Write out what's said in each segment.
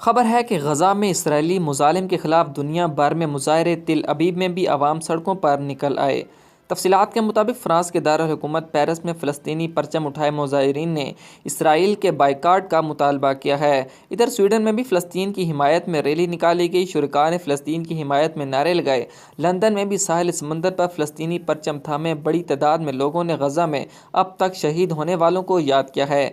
خبر ہے کہ غزہ میں اسرائیلی مظالم کے خلاف دنیا بھر میں مظاہرے، تل ابیب میں بھی عوام سڑکوں پر نکل آئے۔ تفصیلات کے مطابق فرانس کے دارالحکومت پیرس میں فلسطینی پرچم اٹھائے مظاہرین نے اسرائیل کے بائیکاٹ کا مطالبہ کیا ہے۔ ادھر سویڈن میں بھی فلسطین کی حمایت میں ریلی نکالی گئی، شرکاء نے فلسطین کی حمایت میں نعرے لگائے۔ لندن میں بھی ساحل سمندر پر فلسطینی پرچم تھامے بڑی تعداد میں لوگوں نے غزہ میں اب تک شہید ہونے والوں کو یاد کیا ہے۔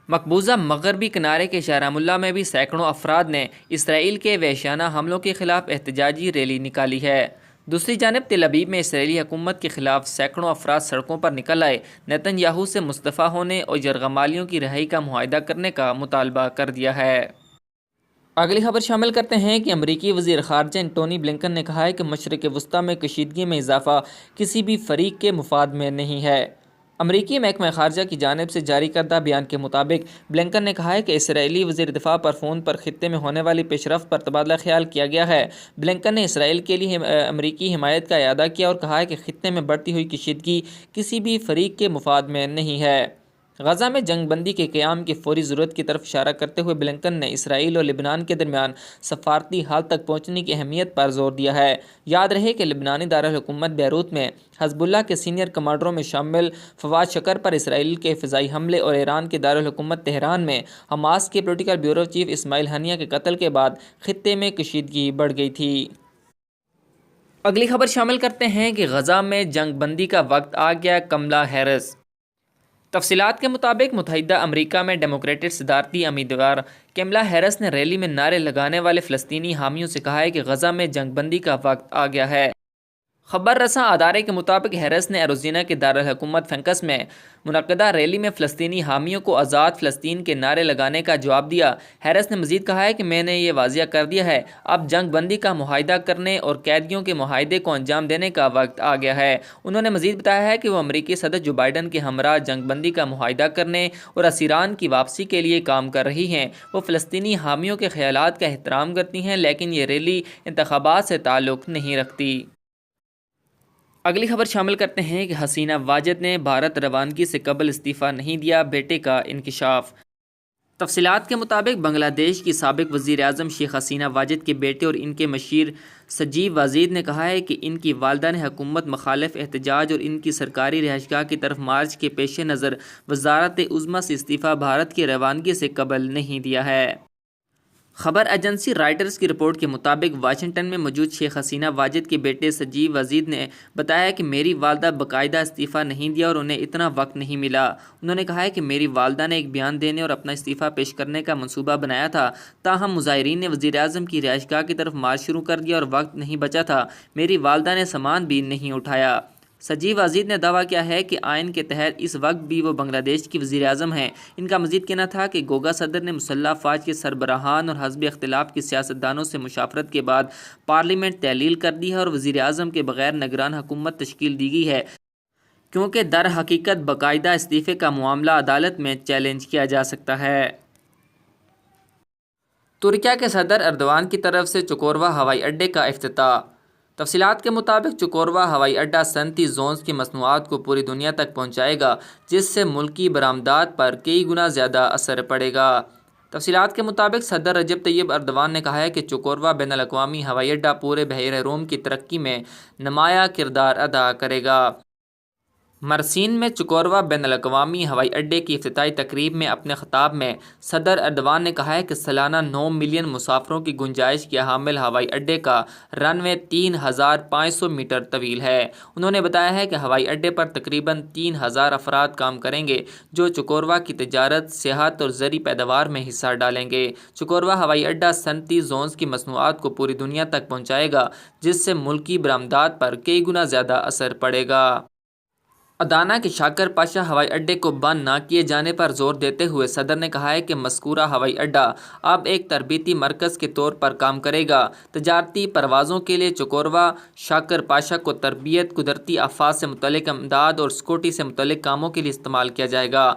مقبوضہ مغربی کنارے کے شہر رام اللہ میں بھی سینکڑوں افراد نے اسرائیل کے وحشیانہ حملوں کے خلاف احتجاجی ریلی نکالی ہے۔ دوسری جانب تل ابیب میں اسرائیلی حکومت کے خلاف سینکڑوں افراد سڑکوں پر نکل آئے، نتن یاہو سے مستعفی ہونے اور یرغمالیوں کی رہائی کا معاہدہ کرنے کا مطالبہ کر دیا ہے۔ اگلی خبر شامل کرتے ہیں کہ امریکی وزیر خارجہ انٹونی بلنکن نے کہا ہے کہ مشرق وسطیٰ میں کشیدگی میں اضافہ کسی بھی فریق کے مفاد میں نہیں ہے۔ امریکی محکمہ خارجہ کی جانب سے جاری کردہ بیان کے مطابق بلنکن نے کہا ہے کہ اسرائیلی وزیر دفاع پر فون پر خطے میں ہونے والی پیش رفت پر تبادلہ خیال کیا گیا ہے۔ بلنکن نے اسرائیل کے لیے امریکی حمایت کا اعادہ کیا اور کہا ہے کہ خطے میں بڑھتی ہوئی کشیدگی کسی بھی فریق کے مفاد میں نہیں ہے۔ غزہ میں جنگ بندی کے قیام کی فوری ضرورت کی طرف اشارہ کرتے ہوئے بلنکن نے اسرائیل اور لبنان کے درمیان سفارتی حل تک پہنچنے کی اہمیت پر زور دیا ہے۔ یاد رہے کہ لبنانی دارالحکومت بیروت میں حزب اللہ کے سینئر کمانڈروں میں شامل فواد شکر پر اسرائیل کے فضائی حملے اور ایران کی دارالحکومت تہران میں حماس کے پولیٹیکل بیورو چیف اسماعیل ہنیہ کے قتل کے بعد خطے میں کشیدگی بڑھ گئی تھی۔ اگلی خبر شامل کرتے ہیں کہ غزہ میں جنگ بندی کا وقت آ گیا، کملا ہیرس۔ تفصیلات کے مطابق متحدہ امریکہ میں ڈیموکریٹک صدارتی امیدوار کملا ہیرس نے ریلی میں نعرے لگانے والے فلسطینی حامیوں سے کہا ہے کہ غزہ میں جنگ بندی کا وقت آ گیا ہے۔ خبر رساں ادارے کے مطابق ہیرس نے ایروزینا کے دارالحکومت فینکس میں منعقدہ ریلی میں فلسطینی حامیوں کو آزاد فلسطین کے نعرے لگانے کا جواب دیا۔ ہیرس نے مزید کہا ہے کہ میں نے یہ واضح کر دیا ہے، اب جنگ بندی کا معاہدہ کرنے اور قیدیوں کے معاہدے کو انجام دینے کا وقت آ گیا ہے۔ انہوں نے مزید بتایا ہے کہ وہ امریکی صدر جو بائیڈن کے ہمراہ جنگ بندی کا معاہدہ کرنے اور اسیران کی واپسی کے لیے کام کر رہی ہیں۔ وہ فلسطینی حامیوں کے خیالات کا احترام کرتی ہیں، لیکن یہ ریلی انتخابات سے تعلق نہیں رکھتی۔ اگلی خبر شامل کرتے ہیں کہ حسینہ واجد نے بھارت روانگی سے قبل استعفیٰ نہیں دیا، بیٹے کا انکشاف۔ تفصیلات کے مطابق بنگلہ دیش کی سابق وزیر اعظم شیخ حسینہ واجد کے بیٹے اور ان کے مشیر سجیو واجد نے کہا ہے کہ ان کی والدہ نے حکومت مخالف احتجاج اور ان کی سرکاری رہائشگاہ کی طرف مارچ کے پیش نظر وزارت عظمیٰ سے استعفیٰ بھارت کی روانگی سے قبل نہیں دیا ہے۔ خبر ایجنسی رائٹرز کی رپورٹ کے مطابق واشنگٹن میں موجود شیخ حسینہ واجد کے بیٹے سجیو واجد نے بتایا کہ میری والدہ باقاعدہ استعفیٰ نہیں دیا اور انہیں اتنا وقت نہیں ملا۔ انہوں نے کہا ہے کہ میری والدہ نے ایک بیان دینے اور اپنا استعفیٰ پیش کرنے کا منصوبہ بنایا تھا، تاہم مظاہرین نے وزیر اعظم کی رہائشگاہ کی طرف مارچ شروع کر دیا اور وقت نہیں بچا تھا۔ میری والدہ نے سامان بھی نہیں اٹھایا۔ سجیو واجد نے دعویٰ کیا ہے کہ آئین کے تحت اس وقت بھی وہ بنگلہ دیش کی وزیر اعظم ہیں۔ ان کا مزید کہنا تھا کہ گوگا صدر نے مسلح افواج کے سربراہان اور حزب اختلاف کے سیاستدانوں سے مشاورت کے بعد پارلیمنٹ تحلیل کر دی ہے اور وزیر اعظم کے بغیر نگران حکومت تشکیل دی گئی ہے، کیونکہ در حقیقت باقاعدہ استعفے کا معاملہ عدالت میں چیلنج کیا جا سکتا ہے۔ ترکیہ کے صدر اردوان کی طرف سے چکوروا ہوائی اڈے کا افتتاح۔ تفصیلات کے مطابق چکوروا ہوائی اڈہ صنعتی زونز کی مصنوعات کو پوری دنیا تک پہنچائے گا، جس سے ملکی برآمدات پر کئی گنا زیادہ اثر پڑے گا۔ تفصیلات کے مطابق صدر رجب طیب اردوان نے کہا ہے کہ چکوروا بین الاقوامی ہوائی اڈہ پورے بحیرہ روم کی ترقی میں نمایاں کردار ادا کرے گا۔ مرسین میں چکوروا بین الاقوامی ہوائی اڈے کی افتتاحی تقریب میں اپنے خطاب میں صدر اردوان نے کہا ہے کہ سالانہ 9 ملین مسافروں کی گنجائش کے حامل ہوائی اڈے کا رن وے 3500 میٹر طویل ہے۔ انہوں نے بتایا ہے کہ ہوائی اڈے پر تقریباً 3000 افراد کام کریں گے، جو چکوروا کی تجارت، سیاحت اور زرعی پیداوار میں حصہ ڈالیں گے۔ چکوروا ہوائی اڈہ صنعتی زونز کی مصنوعات کو پوری دنیا تک پہنچائے گا، جس سے ملکی برآمدات پر کئی گنا زیادہ اثر پڑے گا۔ ادانا کے شاکر پاشا ہوائی اڈے کو بند نہ کیے جانے پر زور دیتے ہوئے صدر نے کہا ہے کہ مذکورہ ہوائی اڈہ اب ایک تربیتی مرکز کے طور پر کام کرے گا۔ تجارتی پروازوں کے لیے چکوروا شاکر پاشا کو تربیت، قدرتی آفات سے متعلق امداد اور سیکورٹی سے متعلق کاموں کے لیے استعمال کیا جائے گا۔